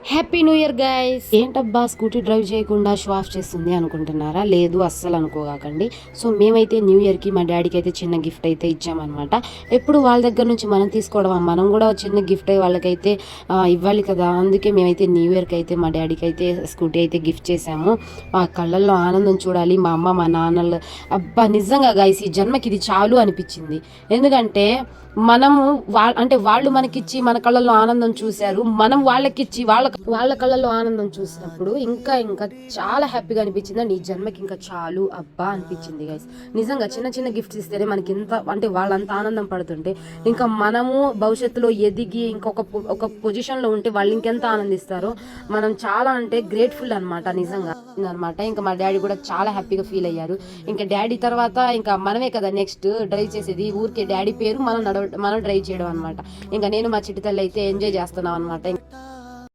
Happy new year guys. ఏంటబ్బా scooty drive చేయకుండా show off చేస్తుంది అనుకుంటున్నారా? లేదు, అస్సలు అనుకోగాకండి. సో మేమైతే న్యూ ఇయర్కి మా డాడీకి అయితే చిన్న గిఫ్ట్ అయితే ఇచ్చామన్నమాట. ఎప్పుడు వాళ్ళ దగ్గర నుంచి మనం తీసుకోవడం, మనం కూడా చిన్న గిఫ్ట్ వాళ్ళకైతే ఇవ్వాలి కదా. అందుకే మేమైతే న్యూ ఇయర్కి అయితే మా డాడీకి అయితే స్కూటీ అయితే గిఫ్ట్ చేసాము. ఆ కళ్ళల్లో ఆనందం చూడాలి మా అమ్మ మా నాన్నలు. అబ్బా నిజంగా గైస్, ఈ జన్మకి ఇది చాలు అనిపించింది. ఎందుకంటే మనము వాళ్ళు మనకిచ్చి మన కళ్ళల్లో ఆనందం చూశారు, మనం వాళ్ళకిచ్చి వాళ్ళ కళ్ళల్లో ఆనందం చూసినప్పుడు ఇంకా ఇంకా చాలా హ్యాపీగా అనిపించింది. అండ్ ఈ జన్మకి ఇంకా చాలు అబ్బా అనిపించింది గైస్. నిజంగా చిన్న చిన్న గిఫ్ట్స్ ఇస్తేనే మనకి ఇంత వాళ్ళంత ఆనందం పడుతుంటే ఇంకా మనము భవిష్యత్తులో ఎదిగి ఒక పొజిషన్ లో ఉంటే వాళ్ళు ఇంకెంత ఆనందిస్తారో. మనం చాలా గ్రేట్ఫుల్ అనమాట నిజంగా అనమాట. ఇంకా మా డాడీ కూడా చాలా హ్యాపీగా ఫీల్ అయ్యారు. ఇంకా డాడీ తర్వాత ఇంకా మనమే కదా నెక్స్ట్ డ్రైవ్ చేసేది. ఊరికే డాడీ పేరు మనం డ్రైవ్ చేయడం అనమాట. ఇంకా నేను మా చిట్టి తల్లి అయితే ఎంజాయ్ చేస్తున్నాం అనమాట.